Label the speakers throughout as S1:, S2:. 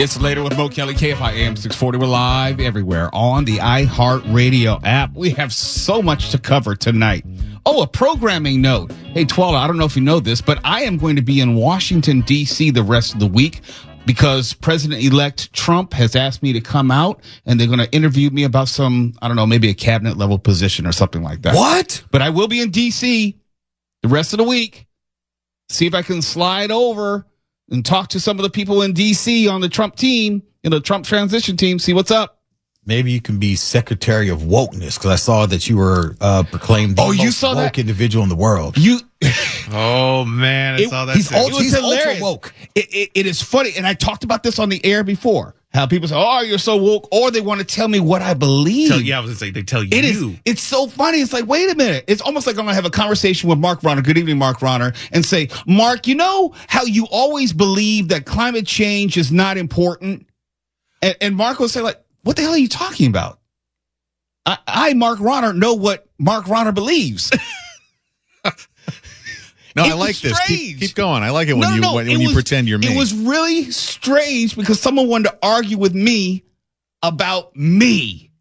S1: It's later with Mo Kelly, KFI AM 640. We're live everywhere on the iHeartRadio app. We have so much to cover tonight. Oh, a programming note. Hey, Twala, I don't know if you know this, but I am going to be in Washington, D.C. the rest of the week because President-elect Trump has asked me to come out and they're going to interview me about some, I don't know, maybe a cabinet level position or something like that.
S2: What?
S1: But I will be in D.C. the rest of the week. See if I can slide over and talk to some of the people in D.C. on the Trump team, the Trump transition team, see what's up.
S2: Maybe you can be Secretary of Wokeness, because I saw that you were proclaimed the most woke individual in the world.
S3: Oh, man, I saw that.
S2: He's ultra woke.
S1: It is funny, and I talked about this on the air before, how people say, oh, you're so woke, or they want to tell me what I believe.
S3: I was going to say, they tell you.
S1: It's so funny. It's like, wait a minute. It's almost like I'm going to have a conversation with Mark Ronner. Good evening, Mark Ronner. And say, Mark, you know how you always believe that climate change is not important? And Mark will say, like, what the hell are you talking about? I Mark Ronner, know what Mark Ronner believes.
S3: No, I like this. Keep going. I like it when you pretend you're me.
S1: It was really strange because someone wanted to argue with me about me.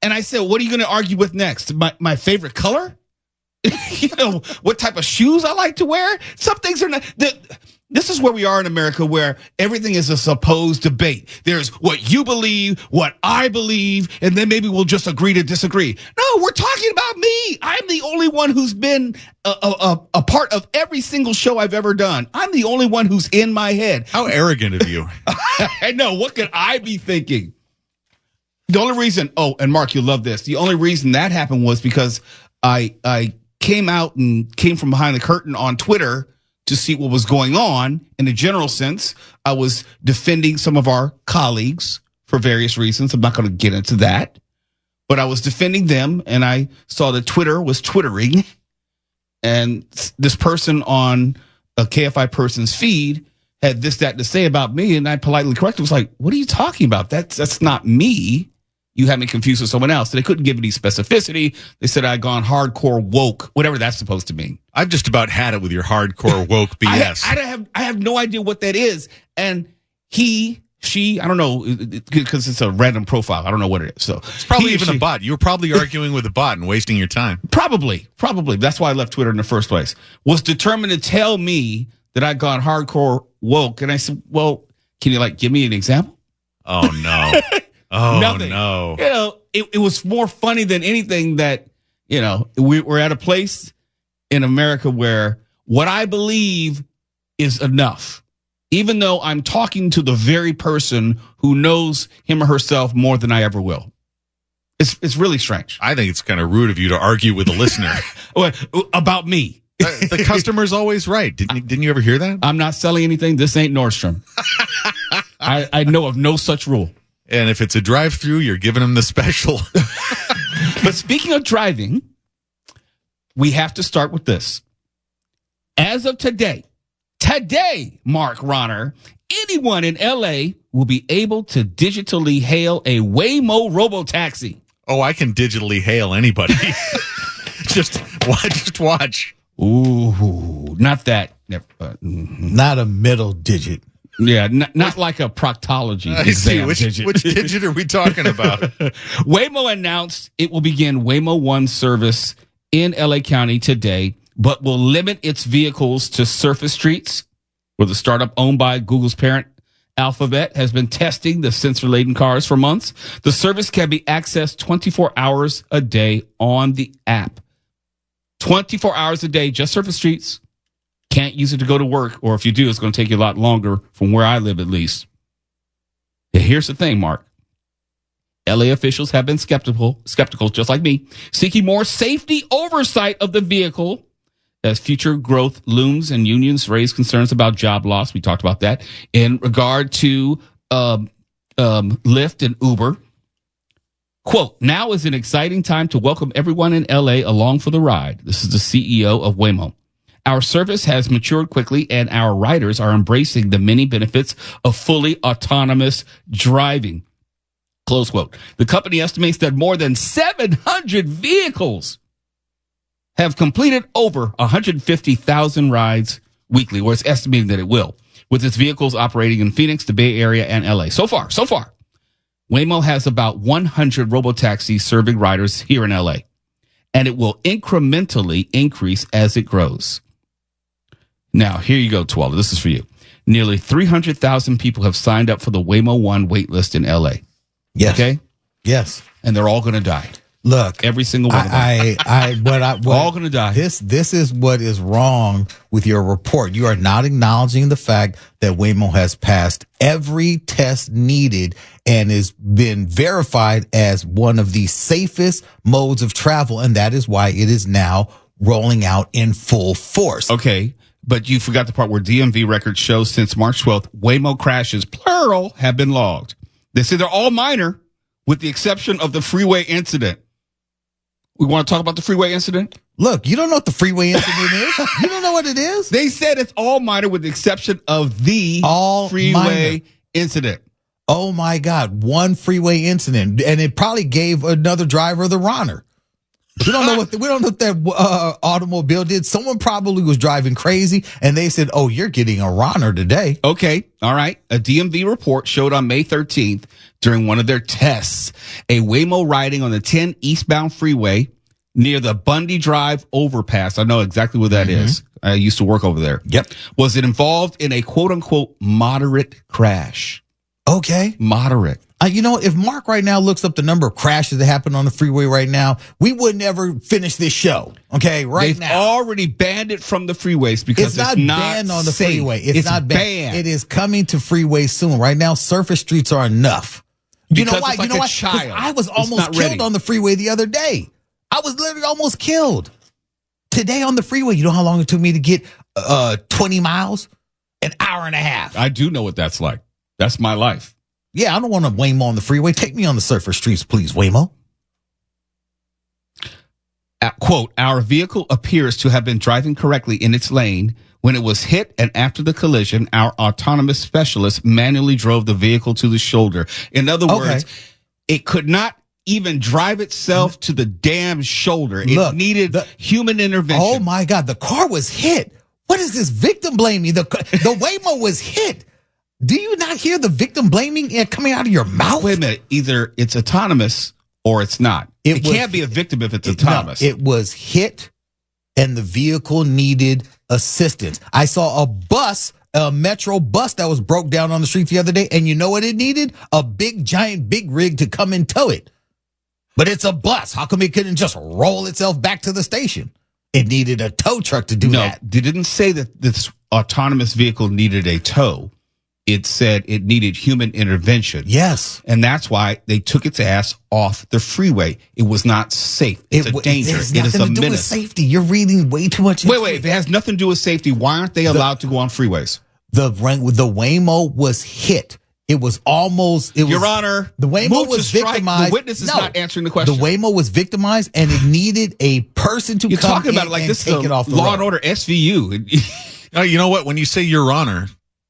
S1: And I said, what are you going to argue with next? My favorite color? What type of shoes I like to wear? Some things are not. This is where we are in America, where everything is a supposed debate. There's what you believe, what I believe, and then maybe we'll just agree to disagree. No, we're talking about me. I'm the only one who's been a part of every single show I've ever done. I'm the only one who's in my head.
S3: How arrogant of you.
S1: I know. What could I be thinking? The only reason, and Mark, you'll love this. The only reason that happened was because I came out and came from behind the curtain on Twitter to see what was going on. In a general sense, I was defending some of our colleagues for various reasons. I'm not going to get into that, but I was defending them, and I saw that Twitter was twittering, and this person on a KFI person's feed had this, that to say about me, and I politely corrected. Was like, what are you talking about? That's not me. You had me confused with someone else. They couldn't give any specificity. They said I'd gone hardcore woke, whatever that's supposed to mean.
S3: I've just about had it with your hardcore woke BS.
S1: I have no idea what that is. And she, I don't know, because it's a random profile. I don't know what it is. So
S3: it's probably a bot. You were probably arguing with a bot and wasting your time.
S1: Probably. That's why I left Twitter in the first place. Was determined to tell me that I'd gone hardcore woke. And I said, well, can you give me an example?
S3: Oh, no. Oh,
S1: nothing.
S3: No.
S1: It was more funny than anything that, we're at a place in America where what I believe is enough, even though I'm talking to the very person who knows him or herself more than I ever will. It's really strange.
S3: I think it's kind of rude of you to argue with a listener.
S1: About me.
S3: The customer's always right. Didn't you ever hear that?
S1: I'm not selling anything. This ain't Nordstrom. I know of no such rule.
S3: And if it's a drive-through, you're giving them the special.
S1: But speaking of driving, we have to start with this. As of today, Mark Ronner, anyone in L.A. will be able to digitally hail a Waymo Robotaxi.
S3: Oh, I can digitally hail anybody. Just watch.
S1: Ooh, not that.
S2: Not a middle digit.
S1: Yeah, not like a proctology exam.
S3: Which digit are we talking about?
S1: Waymo announced it will begin Waymo One service in LA County today, but will limit its vehicles to surface streets, where the startup owned by Google's parent Alphabet has been testing the sensor-laden cars for months. The service can be accessed 24 hours a day on the app. 24 hours a day, just surface streets. Can't use it to go to work, or if you do, it's going to take you a lot longer from where I live, at least. Here's the thing, Mark. LA officials have been skeptical, just like me, seeking more safety oversight of the vehicle as future growth looms and unions raise concerns about job loss. We talked about that in regard to Lyft and Uber. Quote, now is an exciting time to welcome everyone in LA along for the ride. This is the CEO of Waymo. Our service has matured quickly, and our riders are embracing the many benefits of fully autonomous driving. Close quote. The company estimates that more than 700 vehicles have completed over 150,000 rides weekly, or it's estimating that it will. with its vehicles operating in Phoenix, the Bay Area, and LA. So far, Waymo has about 100 robotaxis serving riders here in LA, and it will incrementally increase as it grows. Now, here you go, Twala. This is for you. Nearly 300,000 people have signed up for the Waymo One waitlist in LA.
S2: Yes.
S1: Okay?
S2: Yes.
S1: And they're all going to die.
S2: Look,
S1: every single one of them. All going to die.
S2: This is what is wrong with your report. You are not acknowledging the fact that Waymo has passed every test needed and has been verified as one of the safest modes of travel. And that is why it is now rolling out in full force.
S1: Okay. But you forgot the part where DMV records show since March 12th, Waymo crashes, plural, have been logged. They say they're all minor, with the exception of the freeway incident. We want to talk about the freeway incident?
S2: Look, you don't know what the freeway incident is? You don't know what it is?
S1: They said it's all minor with the exception of the freeway incident.
S2: Oh, my God. One freeway incident. And it probably gave another driver the runner. We don't know what that automobile did. Someone probably was driving crazy, and they said, "Oh, you're getting a runner today."
S1: Okay, all right. A DMV report showed on May 13th during one of their tests a Waymo riding on the 10 eastbound freeway near the Bundy Drive overpass. I know exactly where that is. I used to work over there.
S2: Yep.
S1: Was it involved in a quote unquote moderate crash?
S2: Okay,
S1: moderate.
S2: You know, if Mark right now looks up the number of crashes that happen on the freeway right now, we would never finish this show. Okay,
S1: They've already banned it from the freeways because it's not
S2: banned on the
S1: safe.
S2: freeway. It's not banned. It is coming to freeways soon. Right now, surface streets are enough. You know why? You know why? Because I was almost killed on the freeway the other day. I was literally almost killed. Today on the freeway, you know how long it took me to get 20 miles? An hour and a half.
S1: I do know what that's like. That's my life.
S2: Yeah, I don't want to Waymo on the freeway. Take me on the surface streets, please, Waymo.
S1: Quote, our vehicle appears to have been driving correctly in its lane when it was hit, and after the collision, our autonomous specialist manually drove the vehicle to the shoulder. In other words, it could not even drive itself to the damn shoulder. It needed human intervention.
S2: Oh, my God. The car was hit. What is this victim blaming? The Waymo was hit. Do you not hear the victim blaming coming out of your mouth?
S1: Wait a minute. Either it's autonomous or it's not. It can't be a victim if it's autonomous.
S2: No, it was hit and the vehicle needed assistance. I saw a metro bus that was broke down on the street the other day. And you know what it needed? A big rig to come and tow it. But it's a bus. How come it couldn't just roll itself back to the station? It needed a tow truck to do that.
S1: No, they didn't say that this autonomous vehicle needed a tow. It said it needed human intervention.
S2: Yes.
S1: And that's why they took its ass off the freeway. It was not safe. It's a danger. It is a menace. It has nothing to do with
S2: safety. You're reading way too much into
S1: Wait. If it has nothing to do with safety, why aren't they allowed to go on freeways?
S2: The Waymo was hit. Your
S1: Honor,
S2: the Waymo was victimized.
S1: The witness is not answering the question.
S2: The Waymo was victimized, and it needed a person to
S1: You're
S2: come
S1: talking about it like this is a Law and Order SVU.
S3: You know what? When you say Your Honor,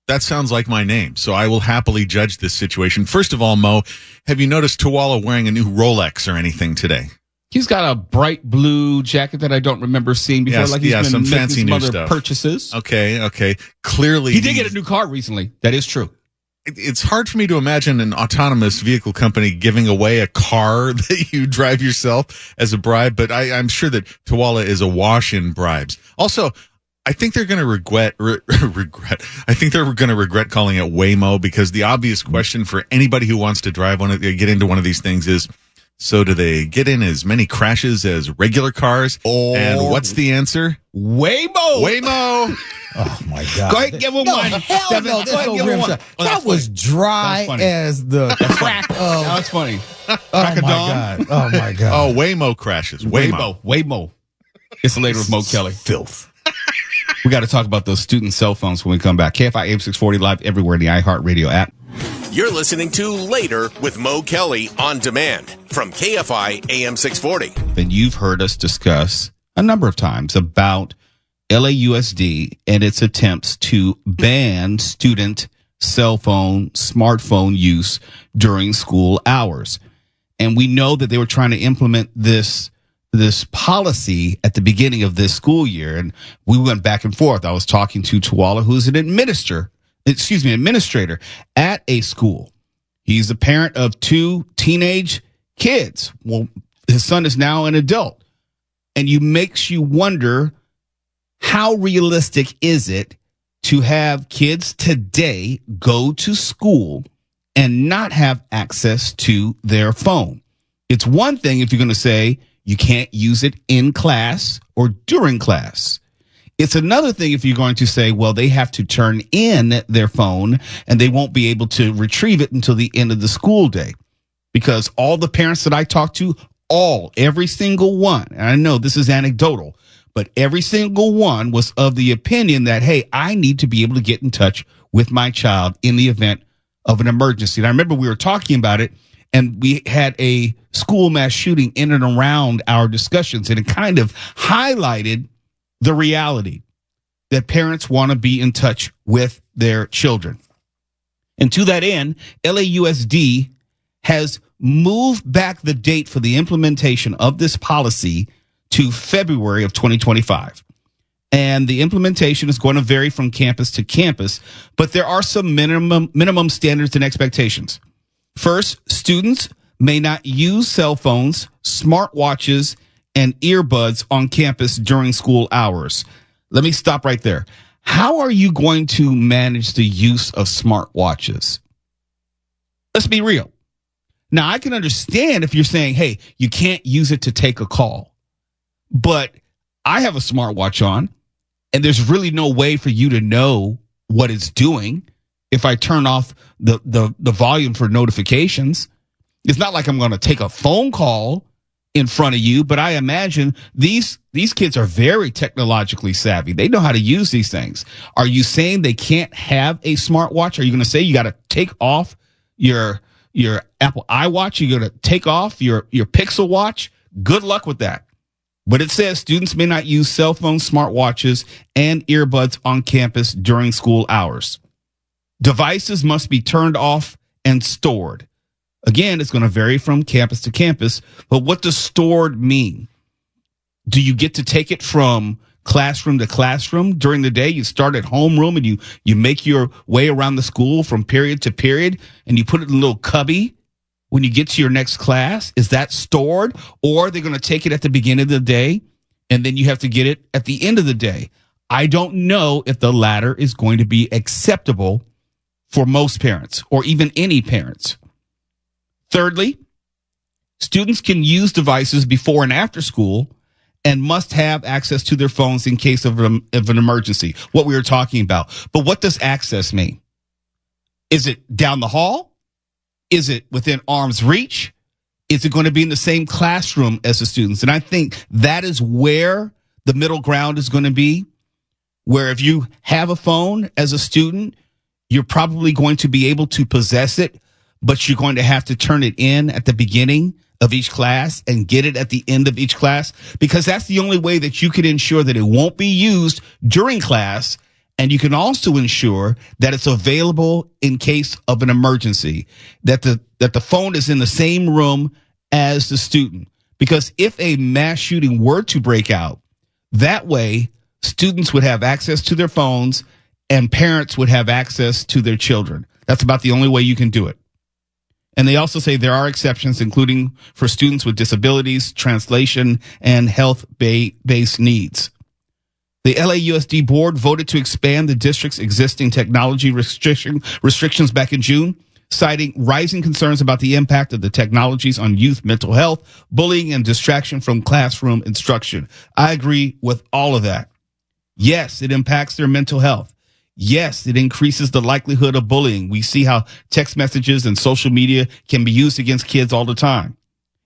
S3: that sounds like my name, so I will happily judge this situation. First of all, Mo, have you noticed Tawala wearing a new Rolex or anything today?
S1: He's got a bright blue jacket that I don't remember seeing before.
S3: Yes,
S1: like he's been
S3: some
S1: making
S3: fancy
S1: some
S3: new
S1: other
S3: stuff.
S1: Purchases.
S3: Okay. Clearly,
S1: he did get a new car recently. That is true.
S3: It's hard for me to imagine an autonomous vehicle company giving away a car that you drive yourself as a bribe, but I'm sure that Tawala is awash in bribes. Also, I think they're going to regret. I think they're going to regret calling it Waymo, because the obvious question for anybody who wants to get into one of these things is, so do they get in as many crashes as regular cars? And what's the answer?
S1: Waymo.
S2: Oh my God!
S1: Go ahead, and give him one.
S2: Hell no, there's no rim shot. That was dry as the crack of.
S1: That was funny.
S2: Oh my God! Oh my God!
S3: Oh, Waymo crashes.
S1: Waymo. It's later with Mo Kelly.
S2: Filth.
S1: We got to talk about those student cell phones when we come back. KFI AM 640 live everywhere in the iHeartRadio app.
S4: You're listening to Later with Mo Kelly on demand from KFI AM 640.
S1: And you've heard us discuss a number of times about LAUSD and its attempts to ban student cell phone, smartphone use during school hours. And we know that they were trying to implement this policy at the beginning of this school year. And we went back and forth. I was talking to Tawala, who's an administrator administrator at a school. He's the parent of 2 teenage kids. Well, his son is now an adult. And makes you wonder, how realistic is it to have kids today go to school and not have access to their phone? It's one thing if you're going to say you can't use it in class or during class. It's another thing if you're going to say, well, they have to turn in their phone and they won't be able to retrieve it until the end of the school day. Because all the parents that I talked to, every single one, and I know this is anecdotal, but every single one was of the opinion that, hey, I need to be able to get in touch with my child in the event of an emergency. And I remember we were talking about it, and we had a school mass shooting in and around our discussions, and it kind of highlighted the reality that parents want to be in touch with their children. And to that end, LAUSD has moved back the date for the implementation of this policy to February of 2025. And the implementation is going to vary from campus to campus, but there are some minimum standards and expectations. First, students may not use cell phones, smartwatches, and earbuds on campus during school hours. Let me stop right there. How are you going to manage the use of smartwatches? Let's be real. Now, I can understand if you're saying, hey, you can't use it to take a call, but I have a smartwatch on, and there's really no way for you to know what it's doing if I turn off the volume for notifications. It's not like I'm going to take a phone call in front of you, but I imagine these kids are very technologically savvy. They know how to use these things. Are you saying they can't have a smartwatch? Are you going to say you got to take off your Apple iWatch? You're going to take off your Pixel Watch? Good luck with that. But it says students may not use cell phones, smartwatches, and earbuds on campus during school hours. Devices must be turned off and stored. Again, it's going to vary from campus to campus, but what does stored mean? Do you get to take it from classroom to classroom during the day? You start at homeroom and you make your way around the school from period to period, and you put it in a little cubby when you get to your next class. Is that stored? Or they're going to take it at the beginning of the day and then you have to get it at the end of the day? I don't know if the latter is going to be acceptable for most parents or even any parents. Thirdly, students can use devices before and after school and must have access to their phones in case of an emergency, what we were talking about. But what does access mean? Is it down the hall? Is it within arm's reach? Is it going to be in the same classroom as the students? And I think that is where the middle ground is going to be, where if you have a phone as a student, you're probably going to be able to possess it, but you're going to have to turn it in at the beginning of each class and get it at the end of each class, because that's the only way that you can ensure that it won't be used during class. And you can also ensure that it's available in case of an emergency, that the phone is in the same room as the student. Because if a mass shooting were to break out, that way students would have access to their phones and parents would have access to their children. That's about the only way you can do it. And they also say there are exceptions, including for students with disabilities, translation, and health-based needs. The LAUSD board voted to expand the district's existing technology restrictions back in June, citing rising concerns about the impact of the technologies on youth mental health, bullying, and distraction from classroom instruction. I agree with all of that. Yes, it impacts their mental health. Yes, it increases the likelihood of bullying. We see how text messages and social media can be used against kids all the time.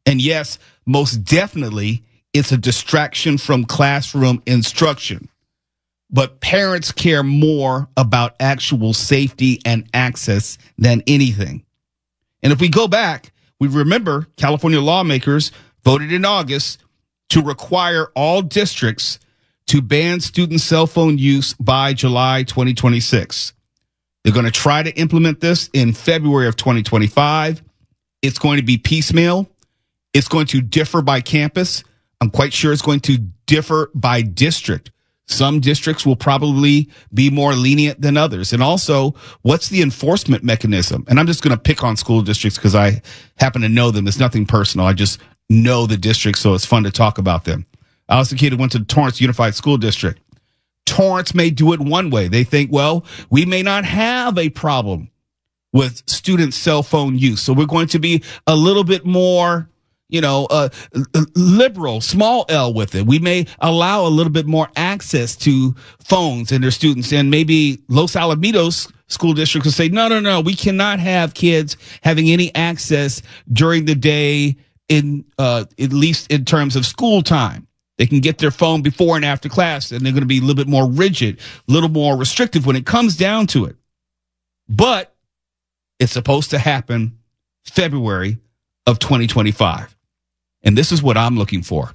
S1: And yes, most definitely, it's a distraction from classroom instruction. But parents care more about actual safety and access than anything. And if we go back, we remember California lawmakers voted in August to require all districts to ban student cell phone use by July 2026. They're going to try to implement this in February of 2025. It's going to be piecemeal. It's going to differ by campus. I'm quite sure it's going to differ by district. Some districts will probably be more lenient than others. And also, what's the enforcement mechanism? And I'm just going to pick on school districts because I happen to know them. It's nothing personal. I just know the districts, so it's fun to talk about them. I was a kid who went to the Torrance Unified School District. Torrance may do it one way. They think, well, we may not have a problem with student cell phone use, so we're going to be a little bit more, liberal, small L with it. We may allow a little bit more access to phones and their students. And maybe Los Alamitos School District will say, no, we cannot have kids having any access during the day at least in terms of school time. They can get their phone before and after class, and they're going to be a little bit more rigid, a little more restrictive when it comes down to it. But it's supposed to happen February of 2025. And this is what I'm looking for.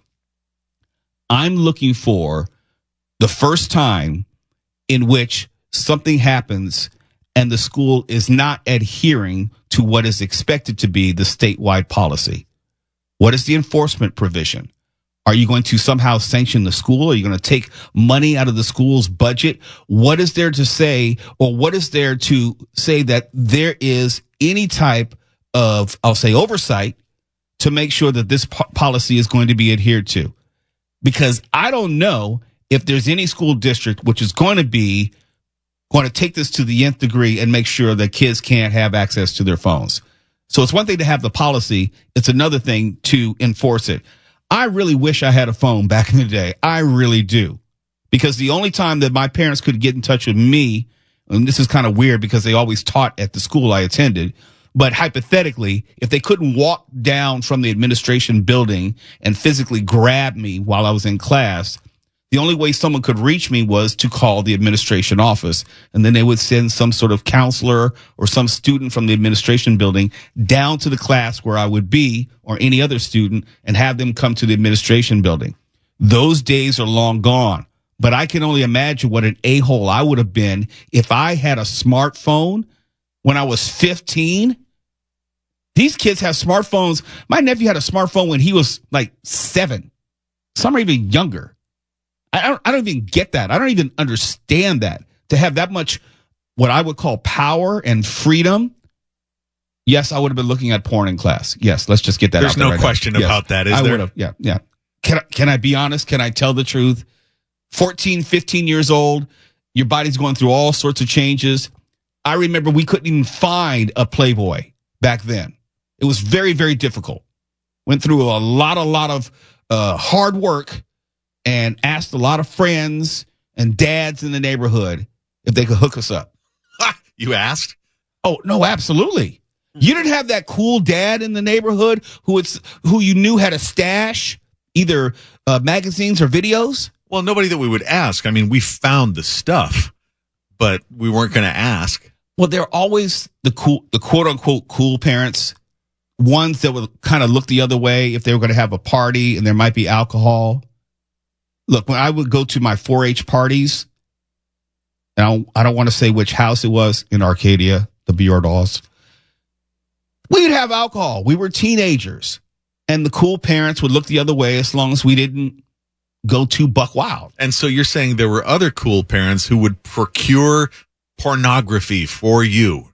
S1: I'm looking for the first time in which something happens and the school is not adhering to what is expected to be the statewide policy. What is the enforcement provision? Are you going to somehow sanction the school? Are you going to take money out of the school's budget? What is there to say, or what is there to say that there is any type of, I'll say, oversight to make sure that this policy is going to be adhered to? Because I don't know if there's any school district which is going to take this to the nth degree and make sure that kids can't have access to their phones. So it's one thing to have the policy. It's another thing to enforce it. I really wish I had a phone back in the day. I really do. Because the only time that my parents could get in touch with me, and this is kind of weird because they always taught at the school I attended, but hypothetically, if they couldn't walk down from the administration building and physically grab me while I was in class, the only way someone could reach me was to call the administration office. And then they would send some sort of counselor or some student from the administration building down to the class where I would be, or any other student, and have them come to the administration building. Those days are long gone. But I can only imagine what an a-hole I would have been if I had a smartphone when I was 15. These kids have smartphones. My nephew had a smartphone when he was like 7. Some are even younger. I don't even get that. I don't even understand that. To have that much what I would call power and freedom. Yes, I would have been looking at porn in class. Yes, let's just get that out there.
S3: There's no question about that, is there?
S1: I would have. Yeah. Can I be honest? Can I tell the truth? 14, 15 years old, your body's going through all sorts of changes. I remember we couldn't even find a Playboy back then. It was very, very difficult. Went through a lot of hard work and asked a lot of friends and dads in the neighborhood if they could hook us up.
S3: You asked?
S1: Oh, no, absolutely. You didn't have that cool dad in the neighborhood who you knew had a stash, either magazines or videos?
S3: Well, nobody that we would ask. I mean, we found the stuff, but we weren't going to ask.
S1: Well, they're always the quote unquote cool parents, ones that would kind of look the other way if they were going to have a party and there might be alcohol. Look, when I would go to my 4-H parties, and I don't want to say which house it was in Arcadia, the Bjordals, we'd have alcohol. We were teenagers, and the cool parents would look the other way as long as we didn't go too buck wild.
S3: And so you're saying there were other cool parents who would procure pornography for you?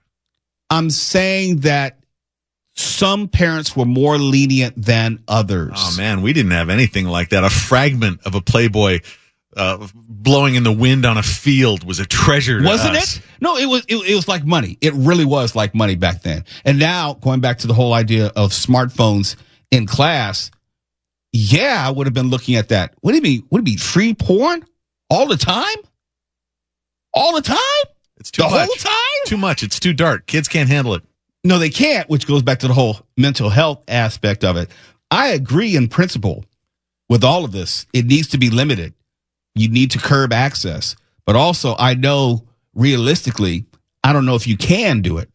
S1: I'm saying that some parents were more lenient than others.
S3: Oh, man, we didn't have anything like that. A fragment of a Playboy blowing in the wind on a field was a treasure to
S1: Wasn't
S3: us.
S1: it? No, it was like money. It really was like money back then. And now, going back to the whole idea of smartphones in class, yeah, I would have been looking at that. What do you mean? Would it be free porn all the time? All the time?
S3: It's too much.
S1: The whole time?
S3: Too much. It's too dark. Kids can't handle it.
S1: No, they can't, which goes back to the whole mental health aspect of it. I agree in principle with all of this. It needs to be limited. You need to curb access. But also, I know realistically, I don't know if you can do it.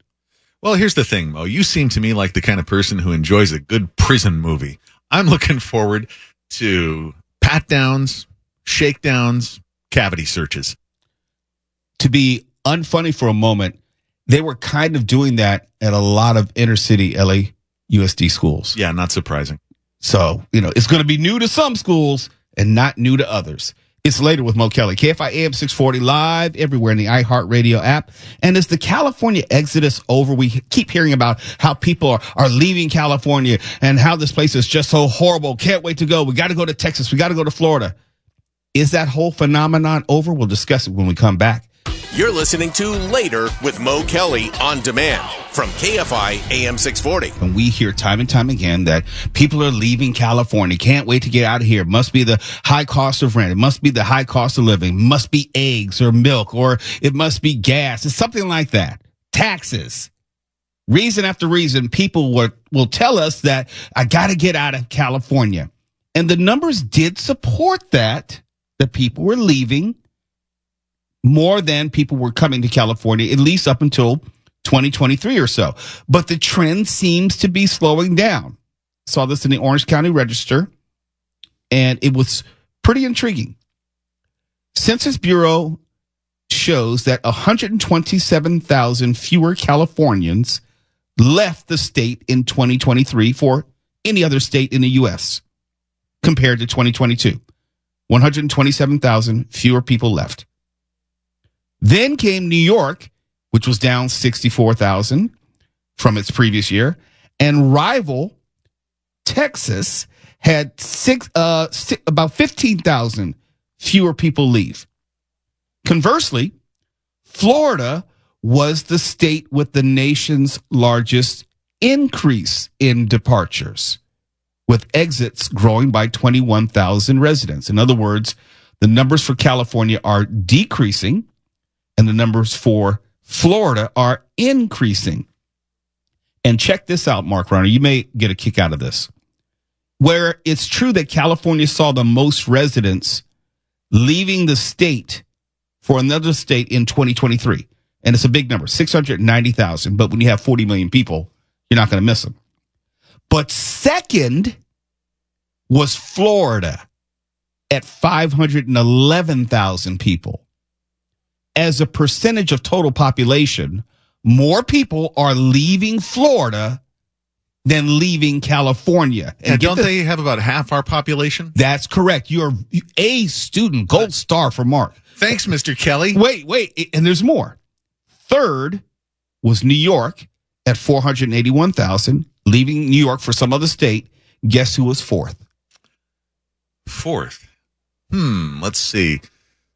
S3: Well, here's the thing, Mo. You seem to me like the kind of person who enjoys a good prison movie. I'm looking forward to pat-downs, shakedowns, cavity searches.
S1: To be unfunny for a moment, they were kind of doing that at a lot of inner city LA USD schools.
S3: Yeah, not surprising.
S1: So, it's going to be new to some schools and not new to others. It's Later with Mo Kelly. KFI AM 640 live everywhere in the iHeartRadio app. And is the California exodus over? We keep hearing about how people are leaving California and how this place is just so horrible. Can't wait to go. We got to go to Texas. We got to go to Florida. Is that whole phenomenon over? We'll discuss it when we come back.
S4: You're listening to Later with Mo Kelly on demand from KFI AM 640.
S1: And we hear time and time again that people are leaving California. Can't wait to get out of here. It must be the high cost of rent. It must be the high cost of living. It must be eggs or milk, or it must be gas. It's something like that. Taxes. Reason after reason, people will tell us that I got to get out of California. And the numbers did support that people were leaving more than people were coming to California, at least up until 2023 or so. But the trend seems to be slowing down. Saw this in the Orange County Register, and it was pretty intriguing. Census Bureau shows that 127,000 fewer Californians left the state in 2023 for any other state in the U.S. compared to 2022. 127,000 fewer people left. Then came New York, which was down 64,000 from its previous year, and rival Texas had about 15,000 fewer people leave. Conversely, Florida was the state with the nation's largest increase in departures, with exits growing by 21,000 residents. In other words, the numbers for California are decreasing, and the numbers for Florida are increasing. And check this out, Mark Runner. You may get a kick out of this. Where it's true that California saw the most residents leaving the state for another state in 2023. And it's a big number, 690,000. But when you have 40 million people, you're not going to miss them. But second was Florida at 511,000 people. As a percentage of total population, more people are leaving Florida than leaving California.
S3: And don't they have about half our population?
S1: That's correct. You're a student, gold star for Mark.
S3: Thanks, Mr. Kelly.
S1: Wait, and there's more. Third was New York at 481,000, leaving New York for some other state. Guess who was fourth?
S3: Fourth. Let's see.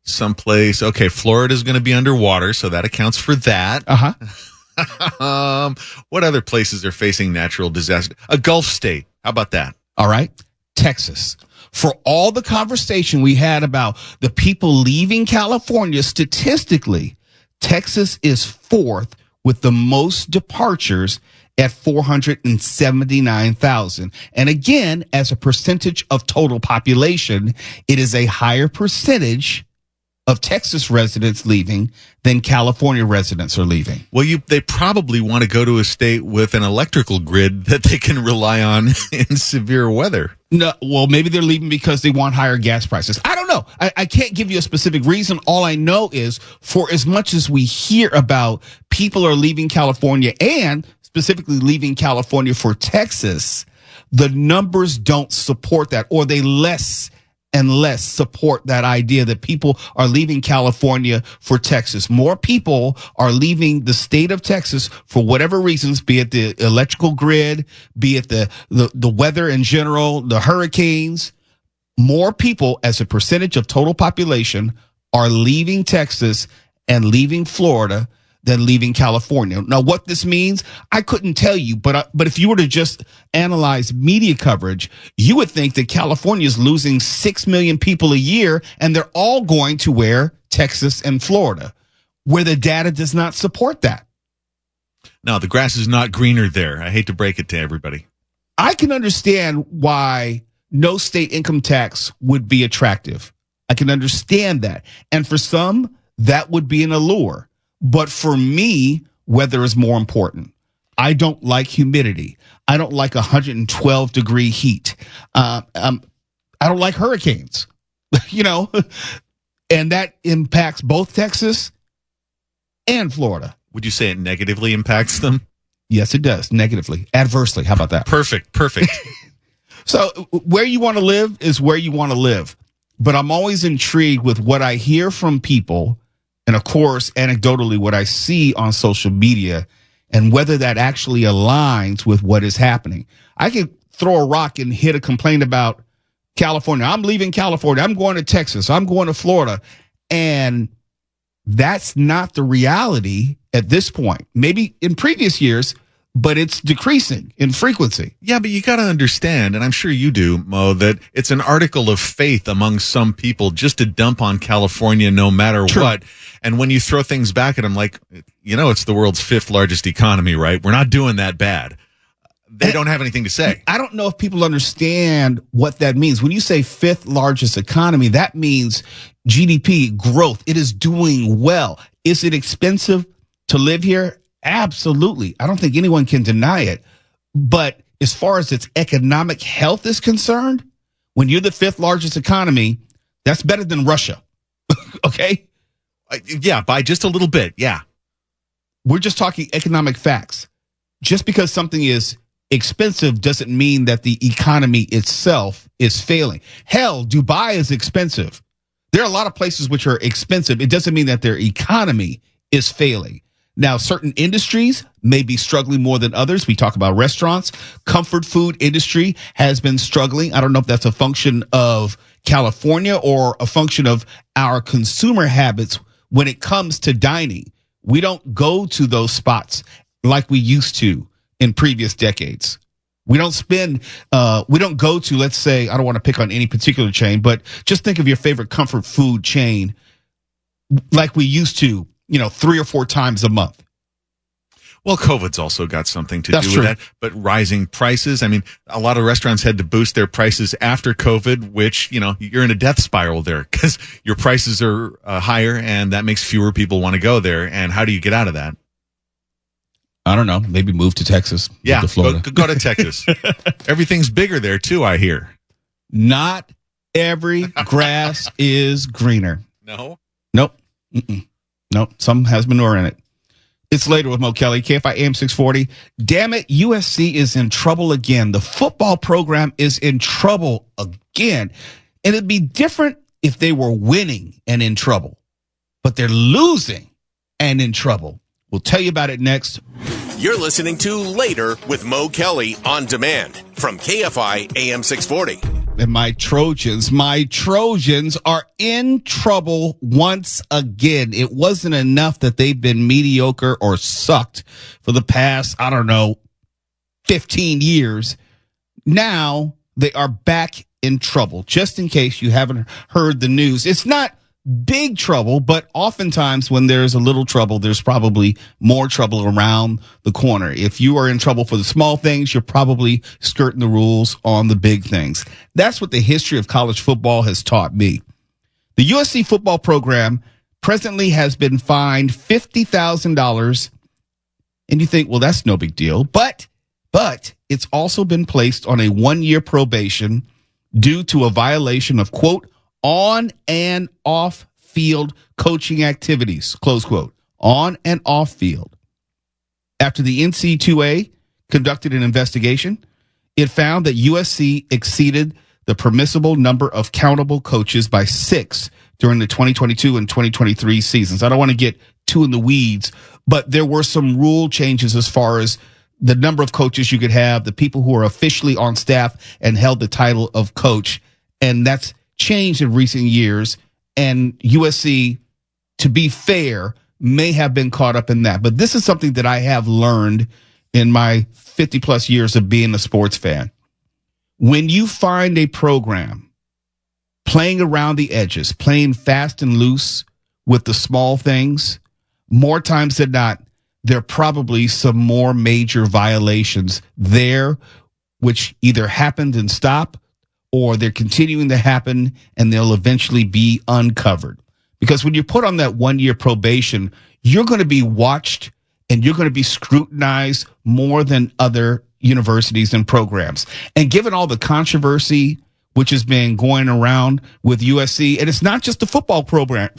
S3: Someplace. Okay, Florida's going to be underwater, so that accounts for that. What other places are facing natural disaster? A Gulf state. How about that?
S1: All right. Texas. For all the conversation we had about the people leaving California, statistically, Texas is fourth with the most departures at 479,000. And again, as a percentage of total population, it is a higher percentage of Texas residents leaving than California residents are leaving.
S3: Well, they probably want to go to a state with an electrical grid that they can rely on in severe weather.
S1: No, well, maybe they're leaving because they want higher gas prices. I don't know. I can't give you a specific reason. All I know is, for as much as we hear about people are leaving California and specifically leaving California for Texas, the numbers don't support that, or they less and less support that idea that people are leaving California for Texas. More people are leaving the state of Texas for whatever reasons, be it the electrical grid, be it the weather in general, the hurricanes. More people as a percentage of total population are leaving Texas and leaving Florida than leaving California. Now, what this means, I couldn't tell you, but if you were to just analyze media coverage, you would think that California is losing 6 million people a year, and they're all going to where? Texas and Florida, where the data does not support that.
S3: No, the grass is not greener there. I hate to break it to everybody.
S1: I can understand why no state income tax would be attractive. I can understand that. And for some, that would be an allure. But for me, weather is more important. I don't like humidity. I don't like 112 degree heat. I don't like hurricanes, and that impacts both Texas and Florida.
S3: Would you say it negatively impacts them?
S1: Yes, it does. Negatively, adversely. How about that?
S3: Perfect.
S1: So where you want to live is where you want to live. but I'm always intrigued with what I hear from people, and of course, anecdotally, what I see on social media, and whether that actually aligns with what is happening. I could throw a rock and hit a complaint about California. I'm leaving California. I'm going to Texas. I'm going to Florida. And that's not the reality at this point. Maybe in previous years, but it's decreasing in frequency.
S3: Yeah, but you got to understand, and I'm sure you do, Mo, that it's an article of faith among some people just to dump on California no matter what. And when you throw things back at them, like, it's the world's 5th largest economy, right? We're not doing that bad. They don't have anything to say.
S1: I don't know if people understand what that means. When you say 5th largest economy, that means GDP growth. It is doing well. Is it expensive to live here? Absolutely. I don't think anyone can deny it. But as far as its economic health is concerned, when you're the 5th largest economy, that's better than Russia. Okay?
S3: Yeah, by just a little bit. Yeah.
S1: We're just talking economic facts. Just because something is expensive doesn't mean that the economy itself is failing. Hell, Dubai is expensive. There are a lot of places which are expensive. It doesn't mean that their economy is failing. Now, certain industries may be struggling more than others. We talk about restaurants. Comfort food industry has been struggling. I don't know if that's a function of California or a function of our consumer habits when it comes to dining. We don't go to those spots like we used to in previous decades. We don't go to, let's say, I don't want to pick on any particular chain, but just think of your favorite comfort food chain like we used to, 3 or 4 times a month.
S3: Well, COVID's also got something to
S1: That's
S3: do
S1: true.
S3: with that. But rising prices, I mean, a lot of restaurants had to boost their prices after COVID, which, you're in a death spiral there because your prices are higher and that makes fewer people want to go there. And how do you get out of that?
S1: I don't know. Maybe move to Texas.
S3: Yeah,
S1: to Florida.
S3: go to Texas. Everything's bigger there, too, I hear.
S1: Not every grass is greener.
S3: No?
S1: Nope. Nope. Some has manure in it. It's later with Mo Kelly, KFI AM 640. Damn it, USC is in trouble again. The football program is in trouble again. And it'd be different if they were winning and in trouble. But they're losing and in trouble. We'll tell you about it next.
S4: You're listening to Later with Mo Kelly on demand from KFI AM 640.
S1: And my Trojans are in trouble once again. It wasn't enough that they've been mediocre or sucked for the past, 15 years. Now they are back in trouble. Just in case you haven't heard the news, it's not big trouble, but oftentimes when there's a little trouble, there's probably more trouble around the corner. If you are in trouble for the small things, you're probably skirting the rules on the big things. That's what the history of college football has taught me. The USC football program presently has been fined $50,000. And you think, well, that's no big deal. But it's also been placed on a 1-year probation due to a violation of, quote, on and off field coaching activities, close quote, on and off field. After the NC2A conducted an investigation, it found that USC exceeded the permissible number of countable coaches by 6 during the 2022 and 2023 seasons. I don't want to get too in the weeds, but there were some rule changes as far as the number of coaches you could have, the people who are officially on staff and held the title of coach. And that's changed in recent years, and USC, to be fair, may have been caught up in that. But this is something that I have learned in my 50 plus years of being a sports fan. When you find a program playing around the edges, playing fast and loose with the small things, more times than not, there are probably some more major violations there, which either happened and stopped, or they're continuing to happen and they'll eventually be uncovered. Because when you're put on that 1-year probation, you're going to be watched and you're going to be scrutinized more than other universities and programs. And given all the controversy which has been going around with USC, and it's not just the football program.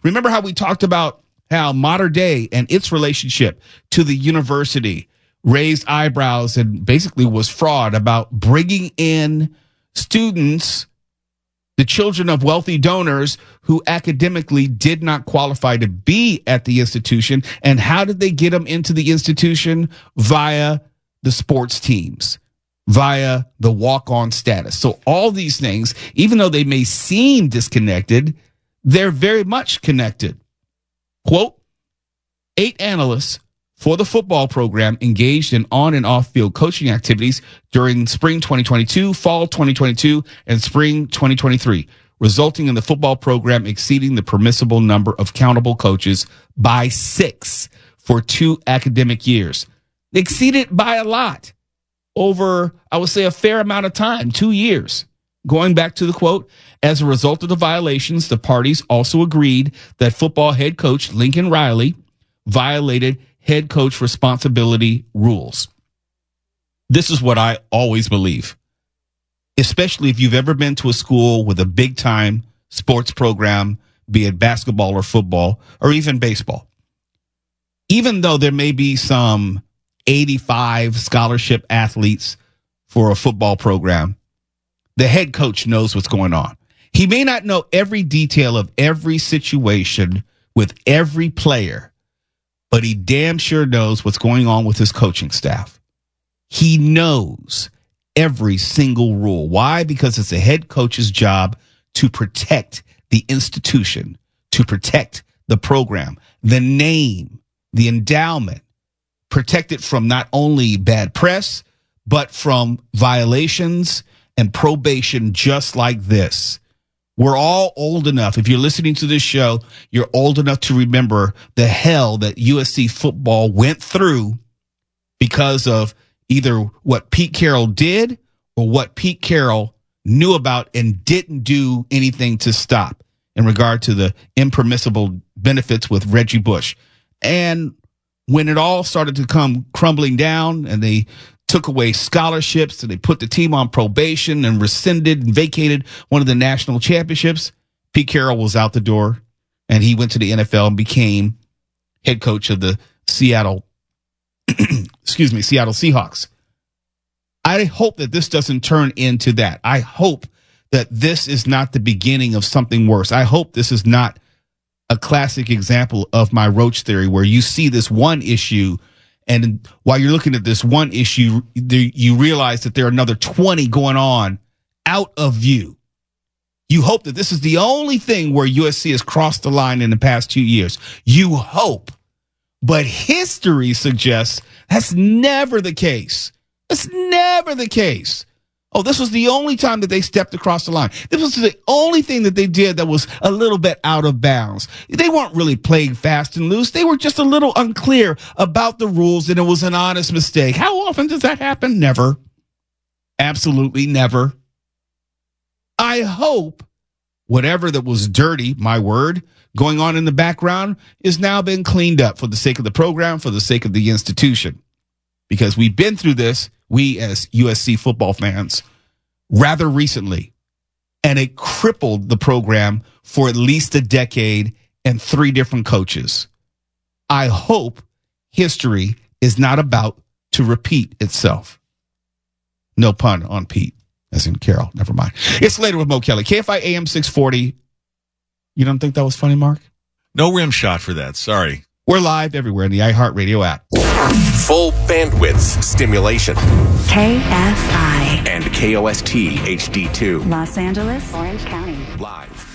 S1: Remember how we talked about how Modern Day and its relationship to the university raised eyebrows and basically was fraud about bringing in students the children of wealthy donors who academically did not qualify to be at the institution. And how did they get them into the institution? Via the sports teams, via the walk-on status. So all these things, even though they may seem disconnected, they're very much connected. Quote, 8 analysts for the football program engaged in on and off field coaching activities during spring 2022, fall 2022, and spring 2023, resulting in the football program exceeding the permissible number of countable coaches by 6 for 2 academic years. They exceeded by a lot over, I would say, a fair amount of time, 2 years. Going back to the quote, as a result of the violations, the parties also agreed that football head coach Lincoln Riley violated head coach responsibility rules. This is what I always believe, especially if you've ever been to a school with a big time sports program, be it basketball or football or even baseball. Even though there may be some 85 scholarship athletes for a football program, the head coach knows what's going on. He may not know every detail of every situation with every player, but he damn sure knows what's going on with his coaching staff. He knows every single rule. Why? Because it's a head coach's job to protect the institution, to protect the program, the name, the endowment, protect it from not only bad press, but from violations and probation just like this. We're all old enough. If you're listening to this show, you're old enough to remember the hell that USC football went through because of either what Pete Carroll did or what Pete Carroll knew about and didn't do anything to stop in regard to the impermissible benefits with Reggie Bush. And when it all started to come crumbling down and they took away scholarships and they put the team on probation and rescinded and vacated one of the national championships, Pete Carroll was out the door and he went to the NFL and became head coach of the Seattle Seahawks. I hope that this doesn't turn into that. I hope that this is not the beginning of something worse. I hope this is not a classic example of my roach theory where you see this one issue and while you're looking at this one issue, you realize that there are another 20 going on out of view. You hope that this is the only thing where USC has crossed the line in the past 2 years. You hope. But history suggests that's never the case. That's never the case. Oh, this was the only time that they stepped across the line. This was the only thing that they did that was a little bit out of bounds. They weren't really playing fast and loose. They were just a little unclear about the rules, and it was an honest mistake. How often does that happen? Never. Absolutely never. I hope whatever that was dirty, my word, going on in the background is now been cleaned up for the sake of the program, for the sake of the institution. Because we've been through this, we as USC football fans, rather recently, and it crippled the program for at least a decade and 3 different coaches. I hope history is not about to repeat itself. No pun on Pete, as in Carol. Never mind. It's later with Mo Kelly. KFI AM 640. You don't think that was funny, Mark?
S3: No rim shot for that. Sorry.
S1: We're live everywhere in the iHeartRadio app.
S4: Full bandwidth stimulation.
S5: KFI.
S4: And KOST HD2.
S5: Los Angeles, Orange County.
S4: Live.